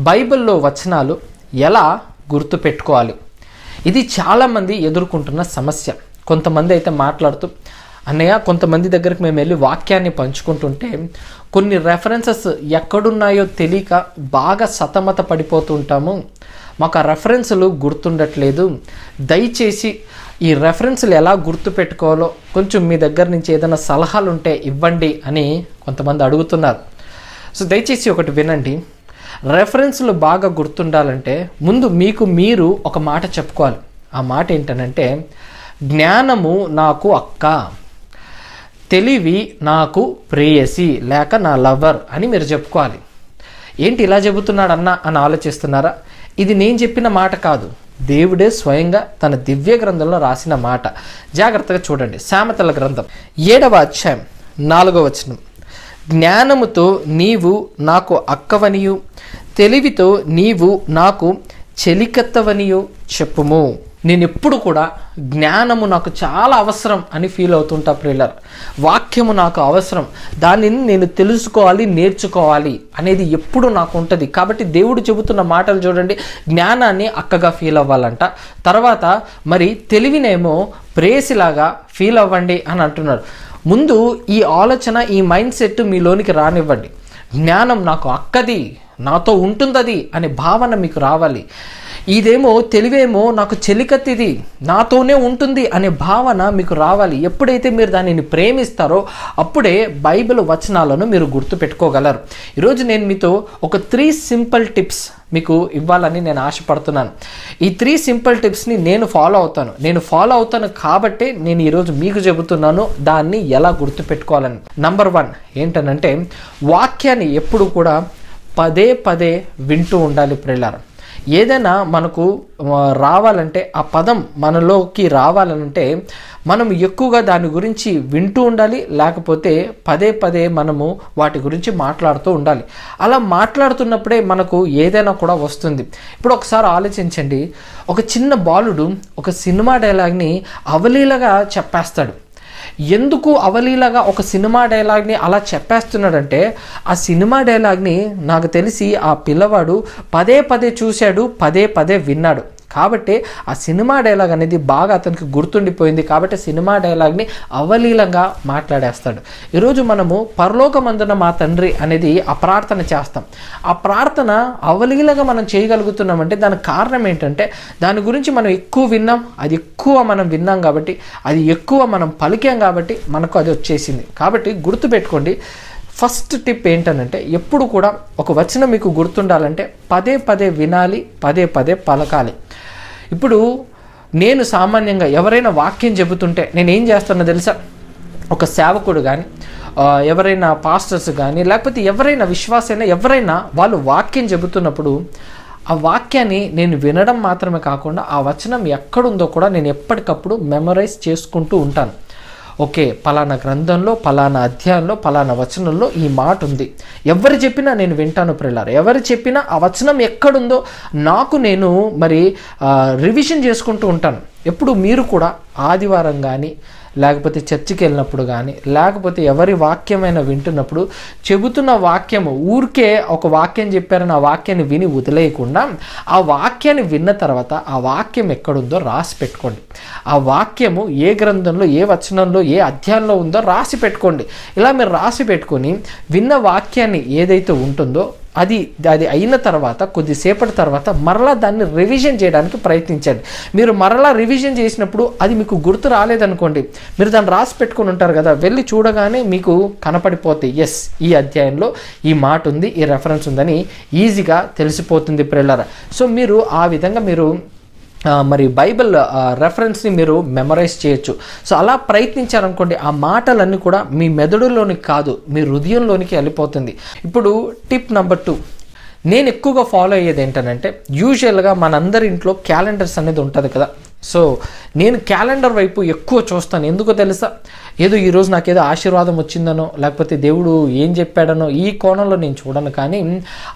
బైబిల్లో వచనాలు ఎలా గుర్తుపెట్టుకోవాలి? ఇది చాలామంది ఎదుర్కొంటున్న సమస్య. కొంతమంది అయితే మాట్లాడుతూ, అన్నయ్య కొంతమంది దగ్గరికి మేము వెళ్ళి వాక్యాన్ని పంచుకుంటుంటే కొన్ని రెఫరెన్సెస్ ఎక్కడున్నాయో తెలియక బాగా సతమత పడిపోతూ ఉంటాము, మాకు ఆ రెఫరెన్సులు గుర్తుండట్లేదు, దయచేసి ఈ రెఫరెన్సులు ఎలా గుర్తుపెట్టుకోవాలో కొంచెం మీ దగ్గర నుంచి ఏదైనా సలహాలు ఉంటే ఇవ్వండి అని కొంతమంది అడుగుతున్నారు. సో దయచేసి ఒకటి వినండి. రెఫరెన్స్లు బాగా గుర్తుండాలంటే ముందు మీకు మీరు ఒక మాట చెప్పుకోవాలి. ఆ మాట ఏంటనంటే, జ్ఞానము నాకు అక్క, తెలివి నాకు ప్రేయసి లేక నా లవర్ అని మీరు చెప్పుకోవాలి. ఏంటి ఇలా చెబుతున్నాడన్నా అని ఆలోచిస్తున్నారా? ఇది నేను చెప్పిన మాట కాదు, దేవుడే స్వయంగా తన దివ్య గ్రంథంలో రాసిన మాట. జాగ్రత్తగా చూడండి. సామెతల గ్రంథం 7వ అధ్యాయం 4వ వచనం, జ్ఞానముతో నీవు నాకు అక్కవనియు తెలివితో నీవు నాకు చెలికత్తవనియు చెప్పుము. నేను ఎప్పుడు కూడా జ్ఞానము నాకు చాలా అవసరం అని ఫీల్ అవుతుంటా ప్రియులార. వాక్యము నాకు అవసరం, దానిని నేను తెలుసుకోవాలి, నేర్చుకోవాలి అనేది ఎప్పుడు నాకు ఉంటుంది. కాబట్టి దేవుడు చెబుతున్న మాటలు చూడండి. జ్ఞానాన్ని అక్కగా ఫీల్ అవ్వాలంట, తర్వాత మరి తెలివినేమో ప్రేసిలాగా ఫీల్ అవ్వండి అని అంటున్నారు. ముందు ఈ ఆలోచన, ఈ మైండ్ సెట్ మీలోనికి రానివ్వండి. జ్ఞానం నాకు అక్కది, నాతో ఉంటుందది అనే భావన మీకు రావాలి. ఇదేమో తెలివేమో నాకు చెలికత్తిది, నాతోనే ఉంటుంది అనే భావన మీకు రావాలి. ఎప్పుడైతే మీరు దానిని ప్రేమిస్తారో అప్పుడే బైబిల్ వచనాలను మీరు గుర్తుపెట్టుకోగలరు. ఈరోజు నేను మీతో ఒక 3 సింపుల్ టిప్స్ మీకు ఇవ్వాలని నేను ఆశపడుతున్నాను. ఈ 3 సింపుల్ టిప్స్ని నేను ఫాలో అవుతాను కాబట్టే నేను ఈరోజు మీకు చెబుతున్నాను దాన్ని ఎలా గుర్తుపెట్టుకోవాలని. నంబర్ 1 ఏంటనంటే, వాక్యాన్ని ఎప్పుడు కూడా పదే పదే వింటూ ఉండాలి ప్రియులారా. ఏదైనా మనకు రావాలంటే, ఆ పదం మనలోకి రావాలంటే మనం ఎక్కువగా దాని గురించి వింటూ ఉండాలి, లేకపోతే పదే పదే మనము వాటి గురించి మాట్లాడుతూ ఉండాలి. అలా మాట్లాడుతున్నప్పుడే మనకు ఏదైనా కూడా వస్తుంది. ఇప్పుడు ఒకసారి ఆలోచించండి, ఒక చిన్న బాలుడు ఒక సినిమా డైలాగ్ని అవలీలగా చెప్పేస్తాడు. ఎందుకు అవలీలగా ఒక సినిమా డైలాగ్ని అలా చెప్పేస్తున్నాడంటే, ఆ సినిమా డైలాగ్ని నాకు తెలిసి ఆ పిల్లవాడు పదే పదే చూశాడు, పదే పదే విన్నాడు. కాబట్టి ఆ సినిమా డైలాగ్ అనేది బాగా అతనికి గుర్తుండిపోయింది. కాబట్టి సినిమా డైలాగ్ని అవలీలంగా మాట్లాడేస్తాడు. ఈరోజు మనము పరలోకమందున మా తండ్రి అనేది ఆ ప్రార్థన చేస్తాం. ఆ ప్రార్థన అవలీలంగా మనం చేయగలుగుతున్నామంటే దానికి కారణం ఏంటంటే, దాని గురించి మనం ఎక్కువ విన్నాం, అది ఎక్కువ మనం విన్నాం కాబట్టి, అది ఎక్కువ మనం పలికాం కాబట్టి మనకు అది వచ్చేసింది. కాబట్టి గుర్తుపెట్టుకోండి. ఫస్ట్ టిప్ ఏంటనంటే, ఎప్పుడు కూడా ఒక వచనం మీకు గుర్తుండాలంటే పదే పదే వినాలి, పదే పదే పలకాలి. ఇప్పుడు నేను సామాన్యంగా ఎవరైనా వాక్యం చెబుతుంటే నేను ఏం చేస్తానో తెలుసా? ఒక సేవకుడు కానీ, ఎవరైనా పాస్టర్స్ కానీ, లేకపోతే ఎవరైనా విశ్వాసైనా ఎవరైనా వాళ్ళు వాక్యం చెబుతున్నప్పుడు ఆ వాక్యాన్ని నేను వినడం మాత్రమే కాకుండా ఆ వచనం ఎక్కడుందో కూడా నేను ఎప్పటికప్పుడు మెమరైజ్ చేసుకుంటూ ఉంటాను. ఓకే, పలానా గ్రంథంలో, పలానా అధ్యాయంలో, పలానా వచనంలో ఈ మాట ఉంది. ఎవరు చెప్పినా నేను వింటాను ప్రియులారా. ఎవరు చెప్పినా ఆ వచనం ఎక్కడుందో నాకు నేను మరి రివిజన్ చేసుకుంటూ ఉంటాను. ఎప్పుడు మీరు కూడా ఆదివారం కానీ, లేకపోతే చర్చికి వెళ్ళినప్పుడు కానీ, లేకపోతే ఎవరి వాక్యమైనా వింటున్నప్పుడు చెబుతున్న వాక్యము ఊరికే ఒక వాక్యం చెప్పారని ఆ వాక్యాన్ని విని వదిలేయకుండా, ఆ వాక్యాన్ని విన్న తర్వాత ఆ వాక్యం ఎక్కడుందో రాసి పెట్టుకోండి. ఆ వాక్యము ఏ గ్రంథంలో, ఏ వచనంలో, ఏ అధ్యాయంలో ఉందో రాసి పెట్టుకోండి. ఇలా మీరు రాసి పెట్టుకొని విన్న వాక్యాన్ని ఏదైతే ఉంటుందో అది అయిన తర్వాత కొద్దిసేపటి తర్వాత మరలా దాన్ని రివిజన్ చేయడానికి ప్రయత్నించండి. మీరు మరలా రివిజన్ చేసినప్పుడు అది మీకు గుర్తు రాలేదనుకోండి, మీరు దాన్ని రాసి పెట్టుకొని ఉంటారు కదా, వెళ్ళి చూడగానే మీకు కనపడిపోతాయి. ఎస్, ఈ అధ్యాయంలో ఈ మాట ఉంది, ఈ రెఫరెన్స్ ఉందని ఈజీగా తెలిసిపోతుంది ప్రియులారా. సో మీరు ఆ విధంగా మీరు మరి బైబిల్ రెఫరెన్స్ని మీరు మెమరైజ్ చేయొచ్చు. సో అలా ప్రయత్నించారనుకోండి, ఆ మాటలన్నీ కూడా మీ మెదడులోనికి కాదు, మీ హృదయంలోనికి వెళ్ళిపోతుంది. ఇప్పుడు టిప్ నెంబర్ 2 నేను ఎక్కువగా ఫాలో అయ్యేది ఏంటనంటే, యూజువల్గా మనందరి ఇంట్లో క్యాలెండర్స్ అనేది ఉంటుంది కదా. సో నేను క్యాలెండర్ వైపు ఎక్కువ చూస్తాను. ఎందుకో తెలుసా? ఏదో ఈరోజు నాకేదో ఆశీర్వాదం వచ్చిందనో, లేకపోతే దేవుడు ఏం చెప్పాడనో ఈ కోణంలో నేను చూడను, కానీ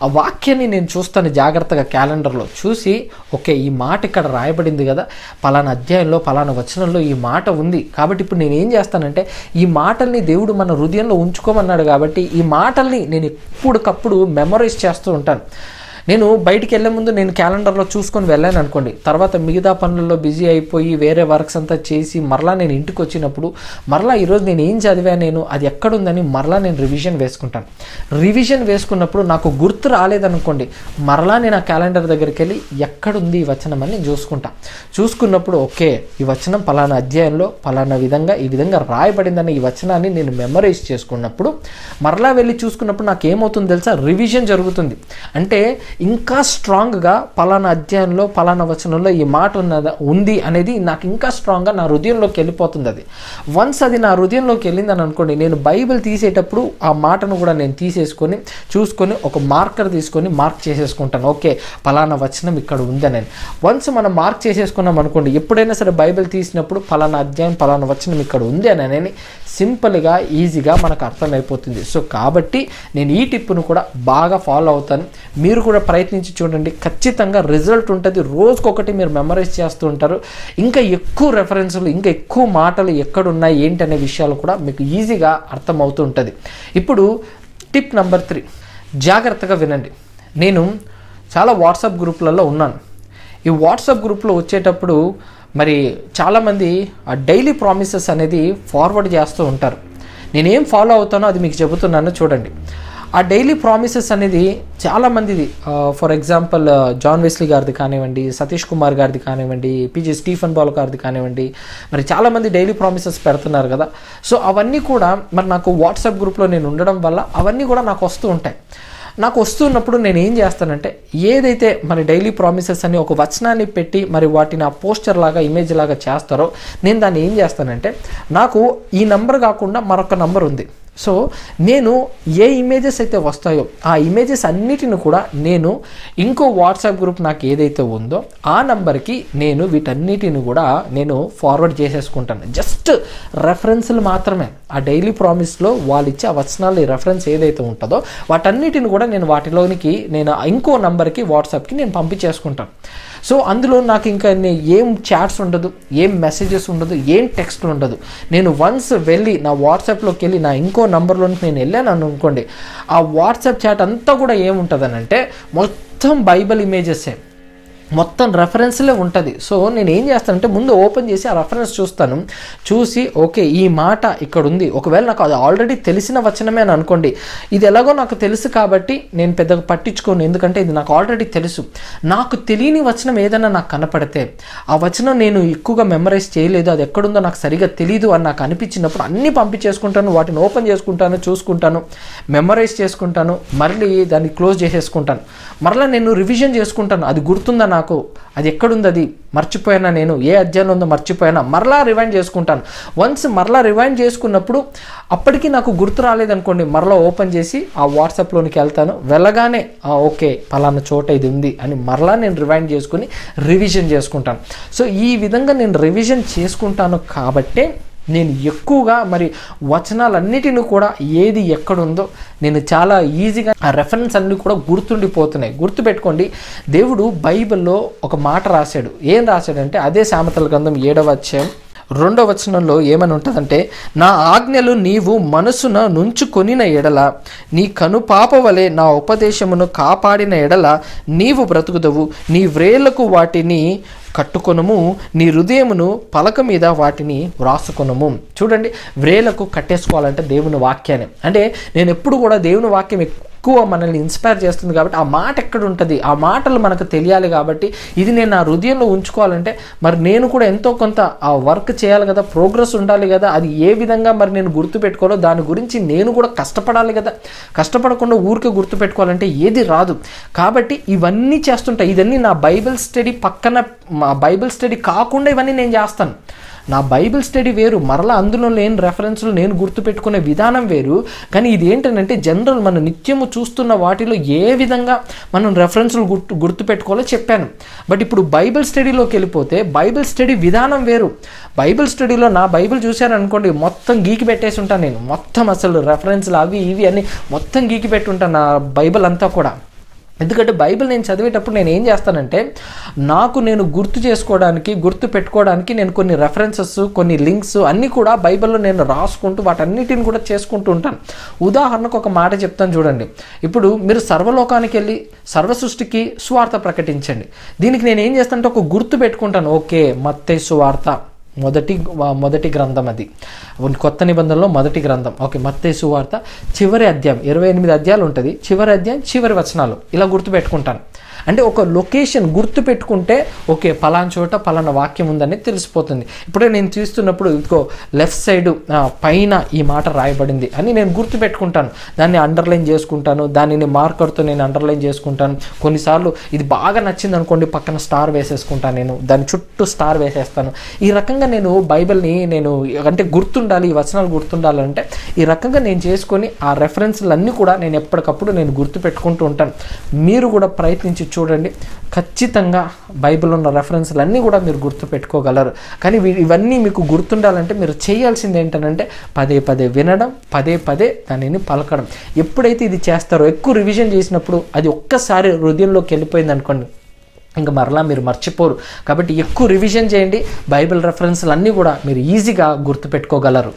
ఆ వాక్యాన్ని నేను చూస్తాను జాగ్రత్తగా. క్యాలెండర్లో చూసి, ఓకే ఈ మాట ఇక్కడ రాయబడింది కదా, పలానా అధ్యాయంలో పలానా వచనంలో ఈ మాట ఉంది, కాబట్టి ఇప్పుడు నేను ఏం చేస్తానంటే ఈ మాటల్ని దేవుడు మన హృదయంలో ఉంచుకోమన్నాడు కాబట్టి ఈ మాటల్ని నేను ఎప్పటికప్పుడు మెమరైజ్ చేస్తూ ఉంటాను. నేను బయటికి వెళ్ళే ముందు నేను క్యాలెండర్లో చూసుకొని వెళ్ళాను అనుకోండి, తర్వాత మిగతా పనులలో బిజీ అయిపోయి వేరే వర్క్స్ అంతా చేసి మరలా నేను ఇంటికి వచ్చినప్పుడు మరలా ఈరోజు నేను ఏం చదివాను, నేను అది ఎక్కడుందని మరలా నేను రివిజన్ వేసుకుంటాను. రివిజన్ వేసుకున్నప్పుడు నాకు గుర్తు రాలేదనుకోండి, మరలా నేను ఆ క్యాలెండర్ దగ్గరికి వెళ్ళి ఎక్కడుంది ఈ వచనం అని నేను చూసుకున్నప్పుడు ఓకే ఈ వచనం పలానా అధ్యాయంలో పలానా విధంగా ఈ విధంగా రాయబడిందని ఈ వచనాన్ని నేను మెమరైజ్ చేసుకున్నప్పుడు మరలా వెళ్ళి చూసుకున్నప్పుడు నాకు ఏమవుతుందో తెలుసా, రివిజన్ జరుగుతుంది. అంటే ఇంకా స్ట్రాంగ్గా పలానా అధ్యాయంలో పలానా వచనంలో ఈ మాట ఉంది అనేది నాకు ఇంకా స్ట్రాంగ్గా నా హృదయంలోకి వెళ్ళిపోతుంది. అది వన్స్ అది నా హృదయంలోకి వెళ్ళిందని అనుకోండి, నేను బైబిల్ తీసేటప్పుడు ఆ మాటను కూడా నేను తీసేసుకొని చూసుకొని ఒక మార్కర్ తీసుకొని మార్క్ చేసేసుకుంటాను. ఓకే పలానా వచనం ఇక్కడ ఉందని. వన్స్ మనం మార్క్ చేసేసుకున్నాం అనుకోండి, ఎప్పుడైనా సరే బైబిల్ తీసినప్పుడు పలానా అధ్యాయం పలానా వచనం ఇక్కడ ఉంది అని సింపుల్గా ఈజీగా మనకు అర్థమైపోతుంది. సో కాబట్టి నేను ఈ టిప్పును కూడా బాగా ఫాలో అవుతాను. మీరు కూడా ప్రయత్నించి చూడండి, ఖచ్చితంగా రిజల్ట్ ఉంటుంది. రోజుకొకటి మీరు మెమరైజ్ చేస్తూ ఉంటారు. ఇంకా ఎక్కువ రెఫరెన్సులు ఇంకా ఎక్కువ మాటలు ఎక్కడున్నాయి ఏంటి అనే విషయాలు కూడా మీకు ఈజీగా అర్థమవుతూ ఉంటుంది. ఇప్పుడు టిప్ నెంబర్ 3, జాగ్రత్తగా వినండి. నేను చాలా వాట్సాప్ గ్రూప్లలో ఉన్నాను. ఈ వాట్సాప్ గ్రూప్లో వచ్చేటప్పుడు మరి చాలామంది ఆ డైలీ ప్రామిసెస్ అనేది ఫార్వర్డ్ చేస్తూ ఉంటారు. నేనేం ఫాలో అవుతానో అది మీకు చెబుతున్నాను చూడండి. ఆ డైలీ ప్రామిసెస్ అనేది చాలామందిది, ఫర్ ఎగ్జాంపుల్ జాన్ వెస్లీ గారిది కానివ్వండి, సతీష్ కుమార్ గారిది కానివ్వండి, పిజి స్టీఫెన్ పాల్ గారిది కానివ్వండి, మరి చాలామంది డైలీ ప్రామిసెస్ పెడుతున్నారు కదా. సో అవన్నీ కూడా మరి నాకు వాట్సాప్ గ్రూప్లో నేను ఉండడం వల్ల అవన్నీ కూడా నాకు వస్తూ ఉంటాయి. నాకు వస్తున్నప్పుడు నేను ఏం చేస్తానంటే, ఏదైతే మరి డైలీ ప్రామిసెస్ అని ఒక వచనాన్ని పెట్టి మరి వాటిని ఆ పోస్టర్ లాగా ఇమేజ్ లాగా చేస్తారో, నేను దాన్ని ఏం చేస్తానంటే, నాకు ఈ నంబర్ కాకుండా మరొక నంబర్ ఉంది. సో నేను ఏ ఇమేజెస్ అయితే వస్తాయో ఆ ఇమేజెస్ అన్నిటిని కూడా నేను ఇంకో వాట్సాప్ గ్రూప్ నాకు ఏదైతే ఉందో ఆ నంబర్కి నేను వీటన్నిటిని కూడా నేను ఫార్వర్డ్ చేసేసుకుంటాను. జస్ట్ రెఫరెన్స్లు మాత్రమే. ఆ డైలీ ప్రామిస్లో వాళ్ళు ఇచ్చే ఆ వచనాలు రెఫరెన్స్ ఏదైతే ఉంటుందో వాటన్నిటిని కూడా నేను వాటిలోనికి నేను ఇంకో నంబర్కి వాట్సాప్కి నేను పంపించేసుకుంటాను. సో అందులో నాకు ఇంకా ఏం చాట్స్ ఉండదు, ఏం మెసేజెస్ ఉండదు, ఏం టెక్స్ట్ ఉండదు. నేను వన్స్ వెళ్ళి నా వాట్సాప్లోకి వెళ్ళి నా ఇంకో నంబర్లోనికి నేను వెళ్ళాను అనుకోండి, ఆ వాట్సాప్ చాట్ అంతా కూడా ఏముంటుందని అంటే మొత్తం బైబిల్ ఇమేజెసే, మొత్తం రెఫరెన్స్లే ఉంటుంది. సో నేను ఏం చేస్తానంటే ముందు ఓపెన్ చేసి ఆ రెఫరెన్స్ చూస్తాను. చూసి ఓకే ఈ మాట ఇక్కడ ఉంది. ఒకవేళ నాకు అది ఆల్రెడీ తెలిసిన వచనమే అని అనుకోండి, ఇది ఎలాగో నాకు తెలుసు కాబట్టి నేను పెద్దగా పట్టించుకోను, ఎందుకంటే ఇది నాకు ఆల్రెడీ తెలుసు. నాకు తెలియని వచనం ఏదైనా నాకు కనపడితే ఆ వచనం నేను ఎక్కువగా మెమరైజ్ చేయలేదు, అది ఎక్కడుందో నాకు సరిగా తెలియదు అని నాకు అనిపించినప్పుడు అన్నీ పంపించేసుకుంటాను, వాటిని ఓపెన్ చేసుకుంటాను, చూసుకుంటాను, మెమరైజ్ చేసుకుంటాను, మళ్ళీ దాన్ని క్లోజ్ చేసేసుకుంటాను. మరలా నేను రివిజన్ చేసుకుంటాను, అది గుర్తుందా నాకు, అది ఎక్కడుంది, అది మర్చిపోయానా, నేను ఏ అధ్యాయంలో ఉందో మర్చిపోయానా, మరలా రివైండ్ చేసుకుంటాను. వన్స్ మరలా రివైండ్ చేసుకున్నప్పుడు అప్పటికి నాకు గుర్తు రాలేదనుకోండి, మరలా ఓపెన్ చేసి ఆ వాట్సాప్లోనికి వెళ్తాను. వెళ్ళగానే ఓకే పలానా చోట ఇది ఉంది అని మరలా నేను రివైండ్ చేసుకుని రివిజన్ చేసుకుంటాను. సో ఈ విధంగా నేను రివిజన్ చేసుకుంటాను కాబట్టే నేను ఎక్కువగా మరి వచనాలన్నిటిని కూడా ఏది ఎక్కడుందో నేను చాలా ఈజీగా ఆ రెఫరెన్స్ అన్నీ కూడా గుర్తుండిపోతున్నాయి. గుర్తుపెట్టుకోండి, దేవుడు బైబిల్లో ఒక మాట రాశాడు. ఏం రాశాడంటే అదే సామెతల గ్రంథం 7వ అధ్యాయం 2వ వచనంలో ఏమని ఉంటుందంటే, నా ఆజ్ఞలు నీవు మనసున నుంచుకొనిన ఎడల, నీ కనుపాప వలె నా ఉపదేశమును కాపాడిన ఎడల నీవు బ్రతుకుదవు, నీ వ్రేళ్లకు వాటిని కట్టుకొనుము, నీ హృదయమును పలక మీద వాటిని వ్రాసుకొనుము. చూడండి, వ్రేలకు కట్టేసుకోవాలంటే దేవుని వాక్యాన్ని. అంటే నేను ఎప్పుడు కూడా దేవుని వాక్యం ఎక్కువ మనల్ని ఇన్స్పైర్ చేస్తుంది కాబట్టి ఆ మాట ఎక్కడ ఉంటుంది, ఆ మాటలు మనకు తెలియాలి. కాబట్టి ఇది నేను నా హృదయంలో ఉంచుకోవాలంటే మరి నేను కూడా ఎంతో కొంత ఆ వర్క్ చేయాలి కదా, ప్రోగ్రెస్ ఉండాలి కదా. అది ఏ విధంగా మరి నేను గుర్తుపెట్టుకోవాలో దాని గురించి నేను కూడా కష్టపడాలి కదా. కష్టపడకుండా ఊరికే గుర్తుపెట్టుకోవాలంటే ఏది రాదు. కాబట్టి ఇవన్నీ చేస్తుంటాయి. ఇవన్నీ నా బైబిల్ స్టడీ పక్కన, మా బైబిల్ స్టడీ కాకుండా ఇవన్నీ నేను చేస్తాను. నా బైబిల్ స్టడీ వేరు, మరలా అందులో లేని రెఫరెన్స్లు నేను గుర్తుపెట్టుకునే విధానం వేరు. కానీ ఇది ఏంటంటే జనరల్ మనం నిత్యము చూస్తున్న వాటిలో ఏ విధంగా మనం రెఫరెన్స్లు గుర్తుపెట్టుకోవాలో చెప్పాను. బట్ ఇప్పుడు బైబిల్ స్టడీలోకి వెళ్ళిపోతే బైబిల్ స్టడీ విధానం వేరు. బైబిల్ స్టడీలో నా బైబిల్ చూశారనుకోండి, మొత్తం గీకి పెట్టేసి ఉంటాను నేను. మొత్తం అసలు రెఫరెన్స్లు అవి ఇవి అన్నీ మొత్తం గీకి పెట్టి ఉంటాను నా బైబిల్ అంతా కూడా. ఎందుకంటే బైబిల్ నేను చదివేటప్పుడు నేను ఏం చేస్తానంటే నాకు నేను గుర్తు చేసుకోవడానికి, గుర్తు పెట్టుకోవడానికి నేను కొన్ని రెఫరెన్సెస్, కొన్ని లింక్స్ అన్నీ కూడా బైబిల్లో నేను రాసుకుంటూ వాటన్నిటిని కూడా చేసుకుంటూ ఉంటాను. ఉదాహరణకు ఒక మాట చెప్తాను చూడండి. ఇప్పుడు మీరు సర్వలోకానికి వెళ్ళి సర్వ సృష్టికి సువార్త ప్రకటించండి. దీనికి నేను ఏం చేస్తానంటే ఒక గుర్తు పెట్టుకుంటాను. ఓకే, మత్తయి సువార్త మొదటి గ్రంథం, అది కొత్త నిబంధనలో మొదటి గ్రంథం. ఓకే, మత్తయి సువార్త చివరి అధ్యాయం, 28 అధ్యాయాలు ఉంటుంది, చివరి అధ్యాయం చివరి వచనాలు, ఇలా గుర్తుపెట్టుకుంటాను. అంటే ఒక లొకేషన్ గుర్తు పెట్టుకుంటే ఓకే పలానా చోట పలానా వాక్యం ఉందని తెలిసిపోతుంది. ఇప్పుడే నేను చూస్తున్నప్పుడు ఇదిగో లెఫ్ట్ సైడ్ పైన ఈ మాట రాయబడింది అని నేను గుర్తు పెట్టుకుంటాను. దాన్ని అండర్లైన్ చేసుకుంటాను, దానిని మార్కర్తో నేను అండర్లైన్ చేసుకుంటాను. కొన్నిసార్లు ఇది బాగా నచ్చింది అనుకోండి, పక్కన స్టార్ వేసేసుకుంటాను, నేను దాని చుట్టూ స్టార్ వేసేస్తాను. ఈ రకంగా నేను బైబిల్ని నేను అంటే గుర్తుండాలి, ఈ వచనాలు గుర్తుండాలంటే ఈ రకంగా నేను చేసుకొని ఆ రెఫరెన్స్లన్నీ కూడా నేను ఎప్పటికప్పుడు నేను గుర్తు పెట్టుకుంటూ ఉంటాను. మీరు కూడా ప్రయత్నించి చూడండి, ఖచ్చితంగా బైబిల్ ఉన్న రెఫరెన్స్లు అన్నీ కూడా మీరు గుర్తు పెట్టుకోగలరు. కానీ ఇవన్నీ మీకు గుర్తుండాలంటే మీరు చేయాల్సింది ఏంటంటే పదే పదే వినడం, పదే పదే దానిని పలకడం. ఎప్పుడైతే ఇది చేస్తారో, ఎక్కువ రివిజన్ చేసినప్పుడు అది ఒక్కసారి హృదయంలోకి వెళ్ళిపోయింది అనుకోండి, ఇంకా మరలా మీరు మర్చిపోరు. కాబట్టి ఎక్కువ రివిజన్ చేయండి, బైబిల్ రెఫరెన్స్లు అన్నీ కూడా మీరు ఈజీగా గుర్తుపెట్టుకోగలరు.